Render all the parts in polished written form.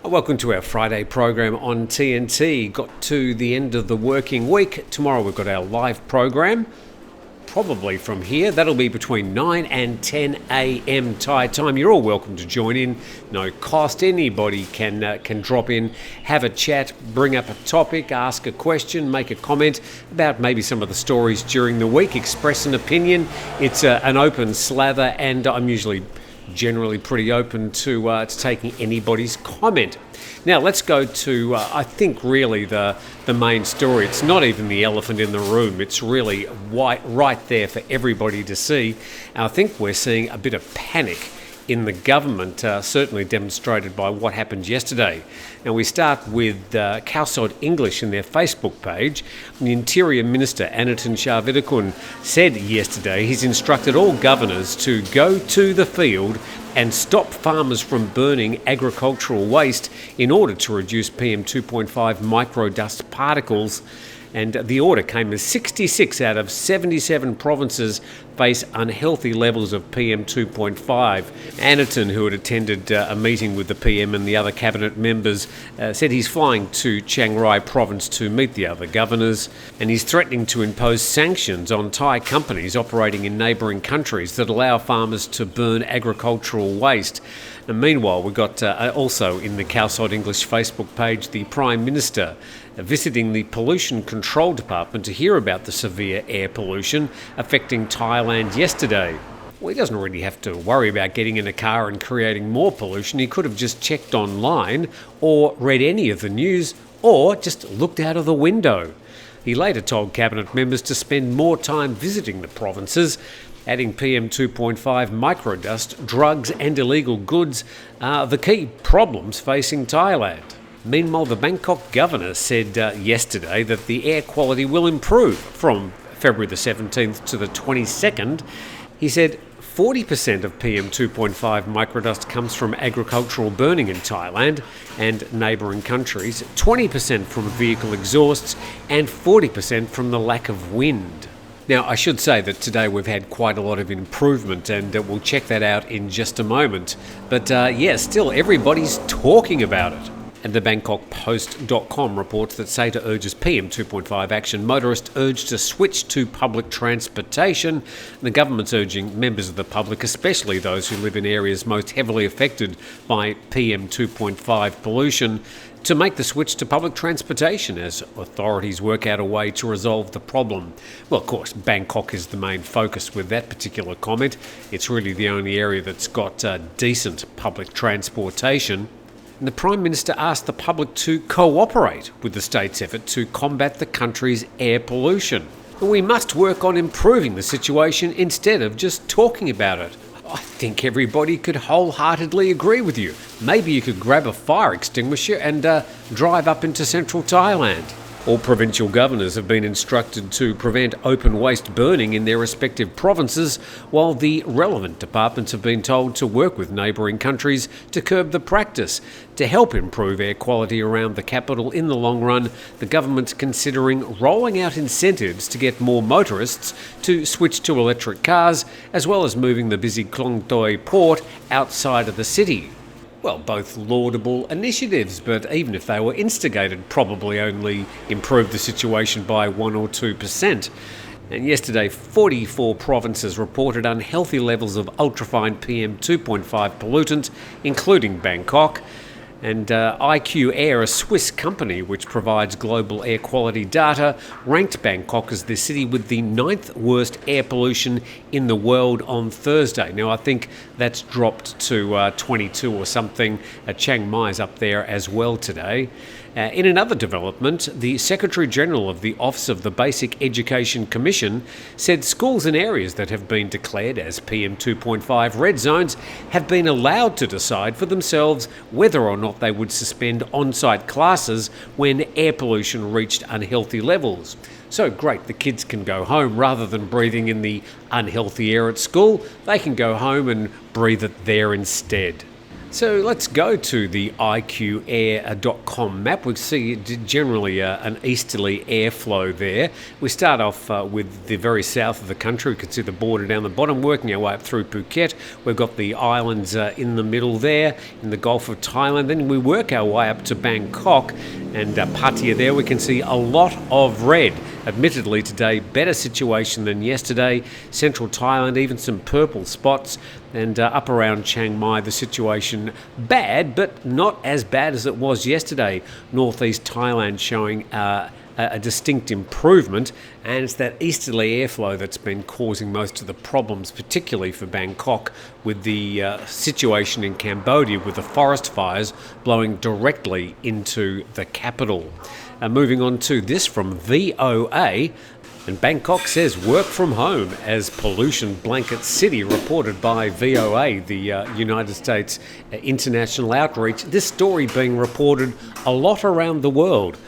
Welcome to our Friday program on TNT. Got to the end of the working week. Tomorrow we've got our live program, probably from here. That'll be between 9 and 10 a.m. Thai time. You're all welcome to join in. No cost. Anybody can drop in, have a chat, bring up a topic, ask a question, make a comment about maybe some of the stories during the week, express an opinion. It's an open slather, and I'm usually generally pretty open to taking anybody's comment. Now let's go to, I think, really the main story. It's not even the elephant in the room. It's really right there for everybody to see. And I think we're seeing a bit of panic in the government, certainly demonstrated by what happened yesterday. And we start with Khao English in their Facebook page. The Interior Minister, Anatin Charnvirakul, said yesterday he's instructed all governors to go to the field and stop farmers from burning agricultural waste in order to reduce PM 2.5 microdust particles. And the order came as 66 out of 77 provinces face unhealthy levels of PM 2.5. Anatin, who had attended a meeting with the PM and the other cabinet members, said he's flying to Chiang Rai province to meet the other governors, and he's threatening to impose sanctions on Thai companies operating in neighbouring countries that allow farmers to burn agricultural waste. And meanwhile, we got also in the Khao English Facebook page the Prime Minister visiting the Pollution Control Department to hear about the severe air pollution affecting Thailand yesterday. Well, he doesn't really have to worry about getting in a car and creating more pollution. He could have just checked online or read any of the news or just looked out of the window. He later told cabinet members to spend more time visiting the provinces, adding PM 2.5 microdust, drugs and illegal goods are the key problems facing Thailand. Meanwhile, the Bangkok governor said yesterday that the air quality will improve from February the 17th to the 22nd. He said 40% of PM 2.5 microdust comes from agricultural burning in Thailand and neighbouring countries, 20% from vehicle exhausts and 40% from the lack of wind. Now, I should say that today we've had quite a lot of improvement, and we'll check that out in just a moment. But still everybody's talking about it. And the BangkokPost.com reports that SATA urges PM 2.5 action. Motorists urged to switch to public transportation. The government's urging members of the public, especially those who live in areas most heavily affected by PM 2.5 pollution, to make the switch to public transportation as authorities work out a way to resolve the problem. Well, of course, Bangkok is the main focus with that particular comment. It's really the only area that's got decent public transportation. And the Prime Minister asked the public to cooperate with the state's effort to combat the country's air pollution. We must work on improving the situation instead of just talking about it. I think everybody could wholeheartedly agree with you. Maybe you could grab a fire extinguisher and drive up into central Thailand. All provincial governors have been instructed to prevent open waste burning in their respective provinces, while the relevant departments have been told to work with neighbouring countries to curb the practice. To help improve air quality around the capital in the long run, the government's considering rolling out incentives to get more motorists to switch to electric cars, as well as moving the busy Klong Toei port outside of the city. Well, both laudable initiatives, but even if they were instigated, probably only improved the situation by 1 or 2%. And yesterday, 44 provinces reported unhealthy levels of ultrafine PM 2.5 pollutant, including Bangkok. And IQ Air, a Swiss company which provides global air quality data, ranked Bangkok as the city with the 9th worst air pollution in the world on Thursday. Now, I think that's dropped to 22 or something. Chiang Mai's up there as well today. In another development, the Secretary-General of the Office of the Basic Education Commission said schools in areas that have been declared as PM 2.5 red zones have been allowed to decide for themselves whether or not they would suspend on-site classes when air pollution reached unhealthy levels. So great, the kids can go home rather than breathing in the unhealthy air at school. They can go home and breathe it there instead. So let's go to the iqair.com map. We see generally an easterly airflow there. We start off with the very south of the country. We can see the border down the bottom, working our way up through Phuket. We've got the islands in the middle there, in the Gulf of Thailand. Then we work our way up to Bangkok and Pattaya there. We can see a lot of red. Admittedly today, better situation than yesterday. Central Thailand, even some purple spots. And up around Chiang Mai, the situation bad, but not as bad as it was yesterday. Northeast Thailand showing a distinct improvement, and it's that easterly airflow that's been causing most of the problems, particularly for Bangkok, with the situation in Cambodia with the forest fires blowing directly into the capital. Moving on to this from VOA, and Bangkok says work from home as pollution blankets city, reported by VOA, the United States International Outreach. This story being reported a lot around the world.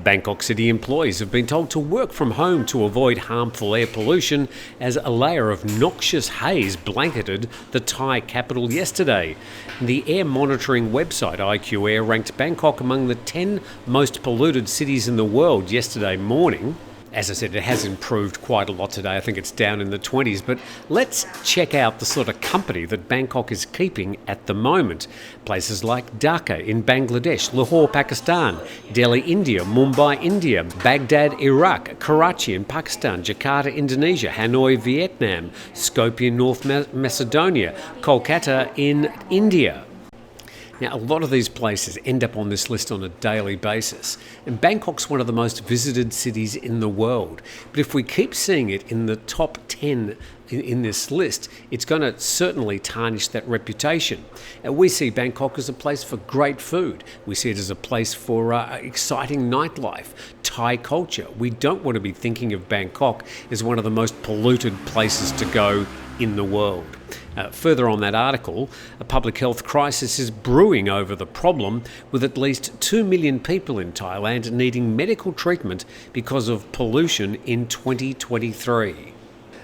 Bangkok City employees have been told to work from home to avoid harmful air pollution as a layer of noxious haze blanketed the Thai capital yesterday. The air monitoring website IQ Air ranked Bangkok among the 10 most polluted cities in the world yesterday morning. As I said, it has improved quite a lot today. I think it's down in the 20s. But let's check out the sort of company that Bangkok is keeping at the moment. Places like Dhaka in Bangladesh, Lahore, Pakistan, Delhi, India, Mumbai, India, Baghdad, Iraq, Karachi in Pakistan, Jakarta, Indonesia, Hanoi, Vietnam, Skopje, North Macedonia, Kolkata in India. Now, a lot of these places end up on this list on a daily basis, and Bangkok's one of the most visited cities in the world. But if we keep seeing it in the top 10 in this list, it's going to certainly tarnish that reputation. And we see Bangkok as a place for great food. We see it as a place for exciting nightlife, Thai culture. We don't want to be thinking of Bangkok as one of the most polluted places to go in the world. Further on that article, a public health crisis is brewing over the problem, with at least 2 million people in Thailand needing medical treatment because of pollution in 2023.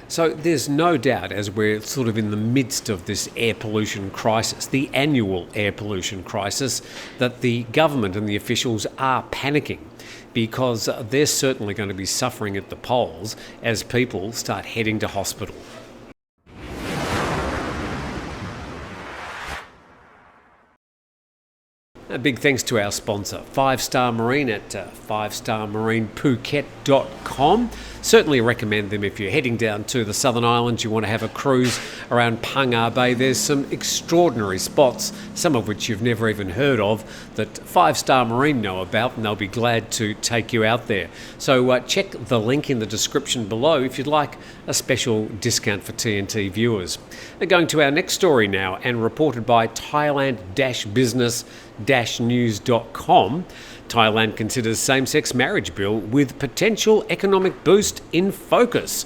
So there's no doubt, as we're sort of in the midst of this air pollution crisis, the annual air pollution crisis, that the government and the officials are panicking, because they're certainly going to be suffering at the polls as people start heading to hospital. A big thanks to our sponsor, 5-Star Marine at 5starmarinephuket.com. Certainly recommend them if you're heading down to the Southern Islands, you want to have a cruise around Phangar Bay. There's some extraordinary spots, some of which you've never even heard of, that 5-Star Marine know about, and they'll be glad to take you out there. So check the link in the description below if you'd like a special discount for TNT viewers. Going to our next story now, and reported by Thailand-business-news.com. Thailand considers same-sex marriage bill with potential economic boost in focus.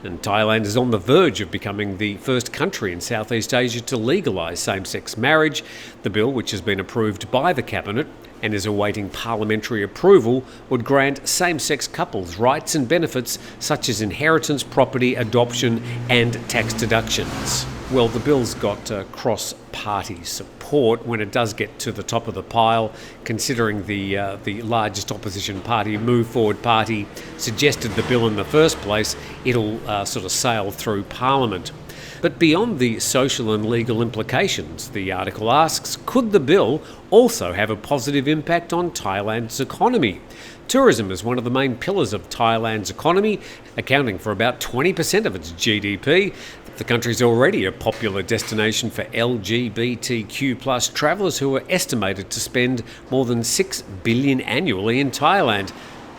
And Thailand is on the verge of becoming the first country in Southeast Asia to legalise same-sex marriage. The bill, which has been approved by the Cabinet and is awaiting parliamentary approval, would grant same-sex couples rights and benefits such as inheritance, property, adoption and tax deductions. Well, the bill's got cross-party support when it does get to the top of the pile, considering the largest opposition party, Move Forward Party, suggested the bill in the first place. It'll sort of sail through Parliament. But beyond the social and legal implications, the article asks, could the bill also have a positive impact on Thailand's economy? Tourism is one of the main pillars of Thailand's economy, accounting for about 20% of its GDP. The country's already a popular destination for LGBTQ+ travellers who are estimated to spend more than $6 billion annually in Thailand.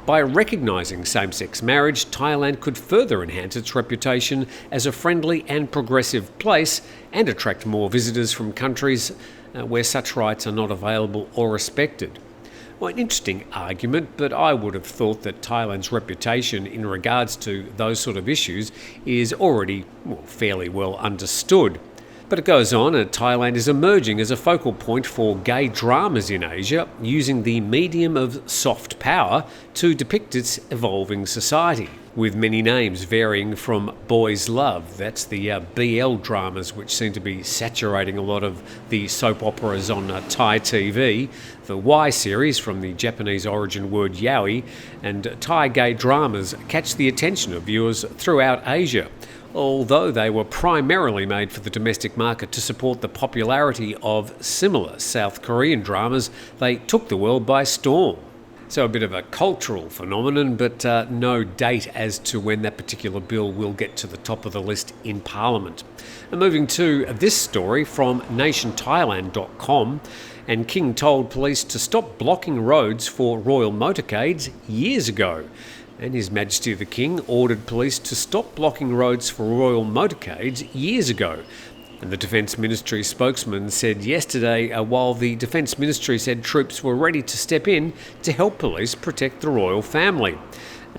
By recognising same-sex marriage, Thailand could further enhance its reputation as a friendly and progressive place and attract more visitors from countries where such rights are not available or respected. Well, an interesting argument, but I would have thought that Thailand's reputation in regards to those sort of issues is already fairly well understood. But it goes on, and Thailand is emerging as a focal point for gay dramas in Asia, using the medium of soft power to depict its evolving society. with many names varying from Boys Love. That's the BL dramas which seem to be saturating a lot of the soap operas on Thai TV, the Y series from the Japanese origin word yaoi, and Thai gay dramas catch the attention of viewers throughout Asia. Although they were primarily made for the domestic market to support the popularity of similar South Korean dramas, they took the world by storm. So a bit of a cultural phenomenon, but no date as to when that particular bill will get to the top of the list in Parliament. And moving to this story from nationthailand.com, and King told police to stop blocking roads for royal motorcades years ago. And His Majesty the King ordered police to stop blocking roads for royal motorcades years ago. And the Defence Ministry spokesman said yesterday, while the Defence Ministry said troops were ready to step in to help police protect the royal family.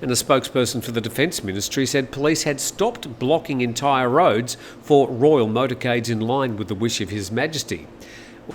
And a spokesperson for the Defence Ministry said police had stopped blocking entire roads for royal motorcades in line with the wish of His Majesty.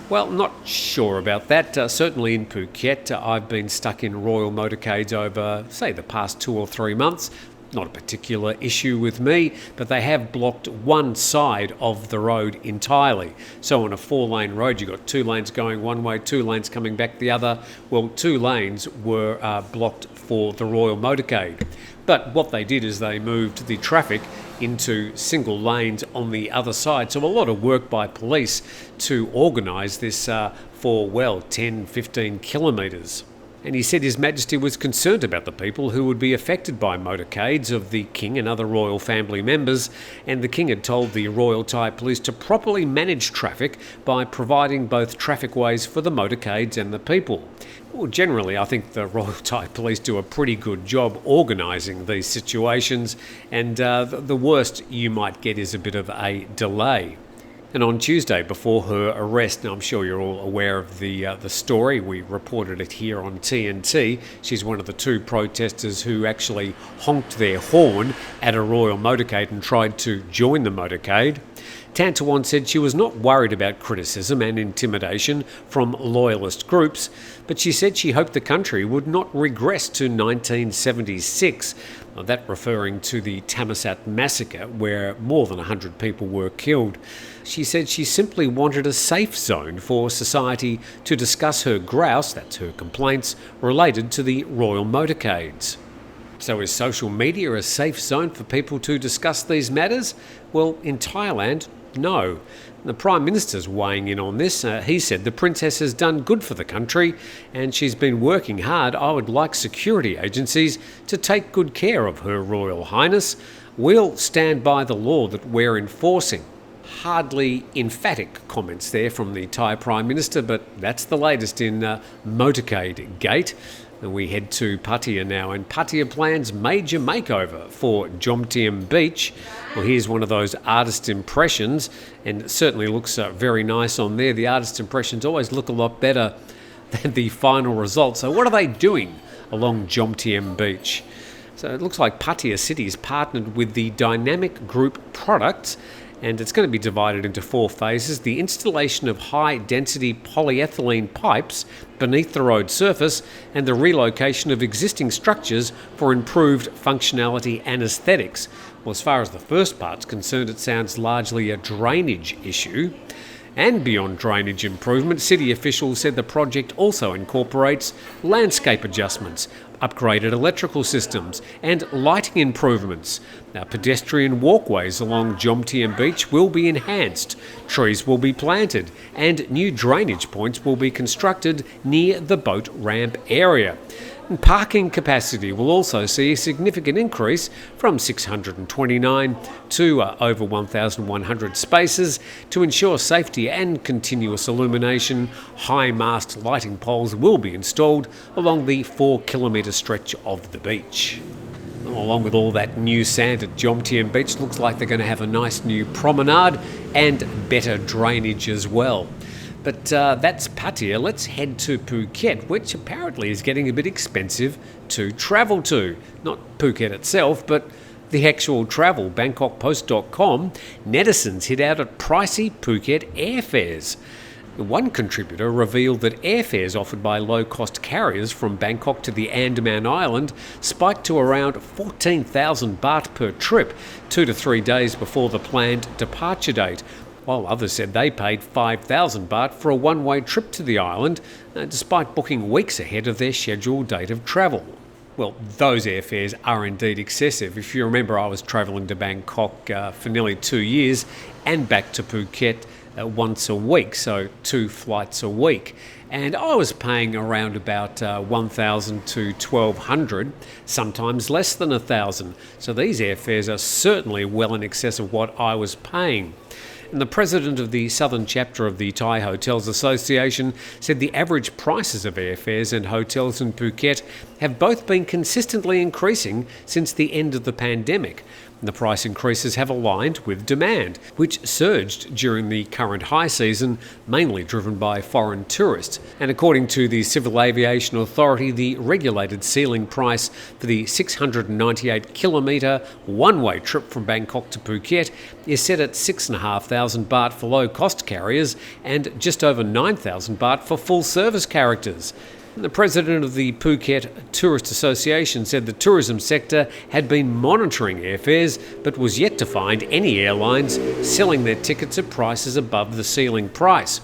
Well, not sure about that. Certainly in Phuket, I've been stuck in royal motorcades over, say, the past 2 or 3 months. Not a particular issue with me, but they have blocked one side of the road entirely. So on a 4-lane road, you've got 2 lanes going one way, 2 lanes coming back the other. Well, 2 lanes were blocked for the royal motorcade. But what they did is they moved the traffic into single lanes on the other side. So a lot of work by police to organise this for, well, 10, 15 kilometres. And he said His Majesty was concerned about the people who would be affected by motorcades of the King and other royal family members, and the King had told the Royal Thai Police to properly manage traffic by providing both traffic ways for the motorcades and the people. Well, generally, I think the Royal Thai Police do a pretty good job organising these situations, and the worst you might get is a bit of a delay. And on Tuesday, before her arrest, now I'm sure you're all aware of the story, we reported it here on TNT, she's one of the 2 protesters who actually honked their horn at a royal motorcade and tried to join the motorcade. Tantawan said she was not worried about criticism and intimidation from loyalist groups, but she said she hoped the country would not regress to 1976, that referring to the Thammasat massacre where more than 100 people were killed. She said she simply wanted a safe zone for society to discuss her grouse, that's her complaints, related to the royal motorcades. So is social media a safe zone for people to discuss these matters? Well, in Thailand, no. The Prime Minister's weighing in on this. He said the Princess has done good for the country and she's been working hard. I would like security agencies to take good care of Her Royal Highness. We'll stand by the law that we're enforcing. Hardly emphatic comments there from the Thai Prime Minister, but that's the latest in motorcade-gate. And we head to Pattaya now, and Pattaya plans major makeover for Jomtien Beach. Well, here's one of those artist impressions, and it certainly looks very nice on there. The artist impressions always look a lot better than the final result. So what are they doing along Jomtien Beach? So it looks like Pattaya City is partnered with the Dynamic Group Products, and it's going to be divided into 4 phases. The installation of high-density polyethylene pipes beneath the road surface and the relocation of existing structures for improved functionality and aesthetics. Well, as far as the first part's concerned, it sounds largely a drainage issue. And beyond drainage improvement, city officials said the project also incorporates landscape adjustments, upgraded electrical systems and lighting improvements. Now, pedestrian walkways along Jomtien Beach will be enhanced, trees will be planted and new drainage points will be constructed near the boat ramp area. And parking capacity will also see a significant increase from 629 to over 1,100 spaces to ensure safety and continuous illumination. High-mast lighting poles will be installed along the 4-kilometre stretch of the beach. Along with all that new sand at Jomtien Beach, looks like they're going to have a nice new promenade and better drainage as well. But that's Pattaya. Let's head to Phuket, which apparently is getting a bit expensive to travel to. Not Phuket itself, but the actual travel. BangkokPost.com, netizens hit out at pricey Phuket airfares. One contributor revealed that airfares offered by low-cost carriers from Bangkok to the Andaman Island spiked to around 14,000 baht per trip, 2 to 3 days before the planned departure date, while others said they paid 5,000 baht for a one-way trip to the island, despite booking weeks ahead of their scheduled date of travel. Well, those airfares are indeed excessive. If you remember, I was travelling to Bangkok for nearly 2 years and back to Phuket once a week, so 2 flights a week. And I was paying around about 1,000 to 1,200, sometimes less than 1,000. So these airfares are certainly well in excess of what I was paying. And the president of the southern chapter of the Thai Hotels Association said the average prices of airfares and hotels in Phuket have both been consistently increasing since the end of the pandemic. And the price increases have aligned with demand, which surged during the current high season, mainly driven by foreign tourists. And according to the Civil Aviation Authority, the regulated ceiling price for the 698-kilometre one-way trip from Bangkok to Phuket is set at 6,500 baht for low-cost carriers and just over 9,000 baht for full-service characters. The president of the Phuket Tourist Association said the tourism sector had been monitoring airfares but was yet to find any airlines selling their tickets at prices above the ceiling price.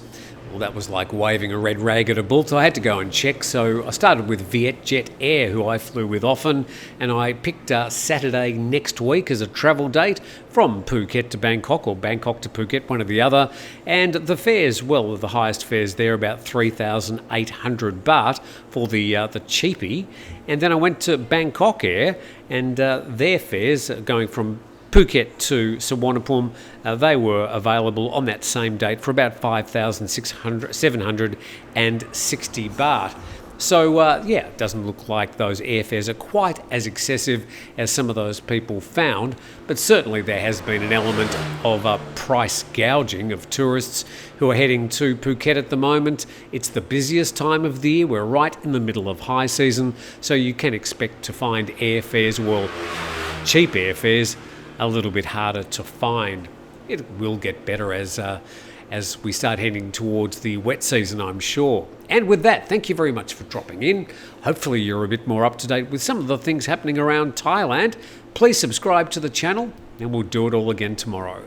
Well, that was like waving a red rag at a bull, so I had to go and check. So I started with Vietjet Air, who I flew with often, and I picked Saturday next week as a travel date from Phuket to Bangkok, or Bangkok to Phuket, one or the other. And the fares, well, the highest fares there, about 3,800 baht for the cheapie. And then I went to Bangkok Air, and their fares going from Phuket to Suvarnabhumi, they were available on that same date for about 5,760 baht. So, it doesn't look like those airfares are quite as excessive as some of those people found, but certainly there has been an element of price gouging of tourists who are heading to Phuket at the moment. It's the busiest time of the year. We're right in the middle of high season, so you can expect to find airfares, well, cheap airfares, a little bit harder to find. It will get better as we start heading towards the wet season, I'm sure. And with that, thank you very much for dropping in. Hopefully you're a bit more up to date with some of the things happening around Thailand. Please subscribe to the channel and we'll do it all again tomorrow.